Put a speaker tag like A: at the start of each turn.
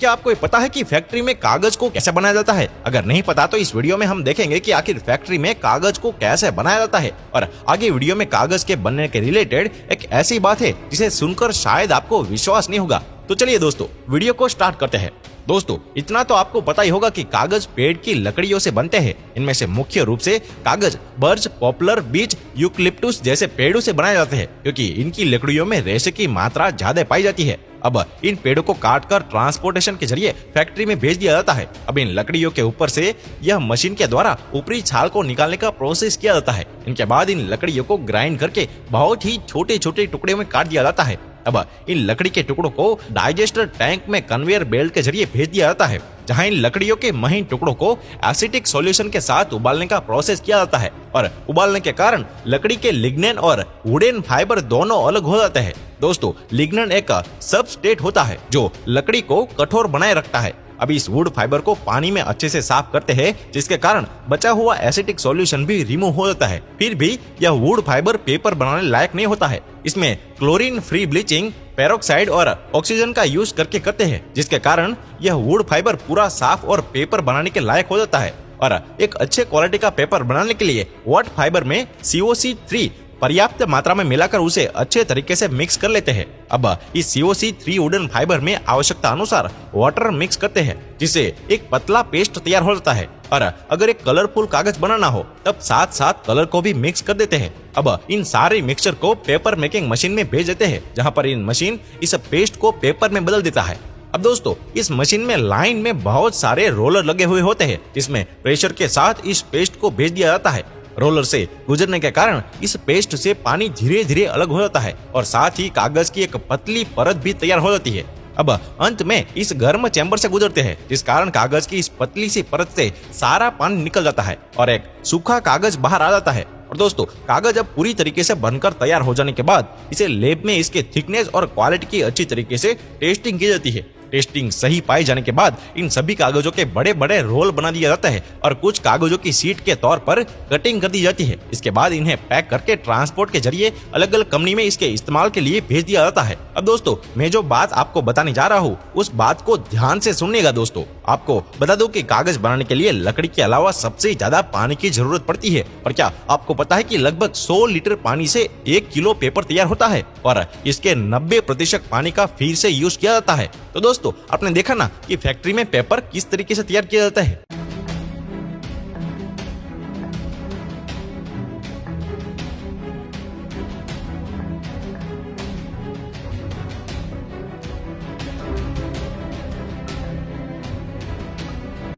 A: क्या आपको ये पता है कि फैक्ट्री में कागज को कैसे बनाया जाता है? अगर नहीं पता तो इस वीडियो में हम देखेंगे कि आखिर फैक्ट्री में कागज को कैसे बनाया जाता है और आगे वीडियो में कागज के बनने के रिलेटेड एक ऐसी बात है जिसे सुनकर शायद आपको विश्वास नहीं होगा। तो चलिए दोस्तों वीडियो को स्टार्ट करते हैं। दोस्तों इतना तो आपको पता ही होगा कि कागज पेड़ की लकड़ियों से बनते हैं। इनमें से मुख्य रूप से कागज बर्च, पॉपुलर, बीच, यूकलिप्टुस जैसे पेड़ों से बनाए जाते हैं क्योंकि इनकी लकड़ियों में रेशे की मात्रा ज्यादा पाई जाती है। अब इन पेड़ों को काटकर ट्रांसपोर्टेशन के जरिए फैक्ट्री में भेज दिया जाता है। अब इन लकड़ियों के ऊपर से यह मशीन के द्वारा ऊपरी छाल को निकालने का प्रोसेस किया जाता है। इनके बाद इन लकड़ियों को ग्राइंड करके बहुत ही छोटे छोटे टुकड़े में काट दिया जाता है। अब इन लकड़ी के टुकड़ों को डाइजेस्टर टैंक में कन्वेयर बेल्ट के जरिए भेज दिया जाता है, जहां इन लकड़ियों के महीन टुकड़ों को एसिटिक सॉल्यूशन के साथ उबालने का प्रोसेस किया जाता है और उबालने के कारण लकड़ी के लिग्नेन और वुडन फाइबर दोनों अलग हो जाते हैं। दोस्तों लिग्नेन एक सबस्ट्रेट होता है जो लकड़ी को कठोर बनाए रखता है। अब इस वुड फाइबर को पानी में अच्छे से साफ करते हैं, जिसके कारण बचा हुआ एसिटिक सॉल्यूशन भी रिमूव हो जाता है। फिर भी यह वुड फाइबर पेपर बनाने लायक नहीं होता है। इसमें क्लोरीन फ्री ब्लीचिंग, पेरोक्साइड और ऑक्सीजन का यूज करके करते हैं, जिसके कारण यह वुड फाइबर पूरा साफ और पेपर बनाने के लायक हो जाता है। और एक अच्छे क्वालिटी का पेपर बनाने के लिए वुड फाइबर में COC3 पर्याप्त मात्रा में मिलाकर उसे अच्छे तरीके से मिक्स कर लेते हैं। अब इस COC3 वुडन फाइबर में आवश्यकता अनुसार वाटर मिक्स करते हैं, जिससे एक पतला पेस्ट तैयार हो जाता है। और अगर एक कलरफुल कागज बनाना हो तब साथ साथ कलर को भी मिक्स कर देते हैं। अब इन सारे मिक्सचर को पेपर मेकिंग मशीन में भेज देते हैं, जहां पर इन मशीन इस पेस्ट को पेपर में बदल देता है। अब दोस्तों इस मशीन में लाइन में बहुत सारे रोलर लगे हुए होते हैं, जिसमें प्रेशर के साथ इस पेस्ट को भेज दिया जाता है। रोलर से गुजरने के कारण इस पेस्ट से पानी धीरे धीरे अलग हो जाता है और साथ ही कागज की एक पतली परत भी तैयार हो जाती है। अब अंत में इस गर्म चैम्बर से गुजरते हैं, जिस कारण कागज की इस पतली सी परत से सारा पानी निकल जाता है और एक सूखा कागज बाहर आ जाता है। और दोस्तों कागज अब पूरी तरीके से बनकर तैयार हो जाने के बाद इसे लैब में इसके थिकनेस और क्वालिटी की अच्छी तरीके से टेस्टिंग की जाती है। टेस्टिंग सही पाए जाने के बाद इन सभी कागजों के बड़े बड़े रोल बना दिया जाता है और कुछ कागजों की सीट के तौर पर कटिंग कर दी जाती है। इसके बाद इन्हें पैक करके ट्रांसपोर्ट के जरिए अलग अलग कंपनी में इसके इस्तेमाल के लिए भेज दिया जाता है। अब दोस्तों मैं जो बात आपको बताने जा रहा हूँ उस बात को ध्यान से सुनिएगा। दोस्तों आपको बता दूं कि कागज बनाने के लिए लकड़ी के अलावा सबसे ज्यादा पानी की जरूरत पड़ती है। और क्या आपको पता है कि लगभग 100 लीटर पानी से 1 किलो पेपर तैयार होता है और इसके 90% पानी का फिर से यूज किया जाता है। तो दोस्तों आपने देखा ना कि फैक्ट्री में पेपर किस तरीके से तैयार किया जाता है।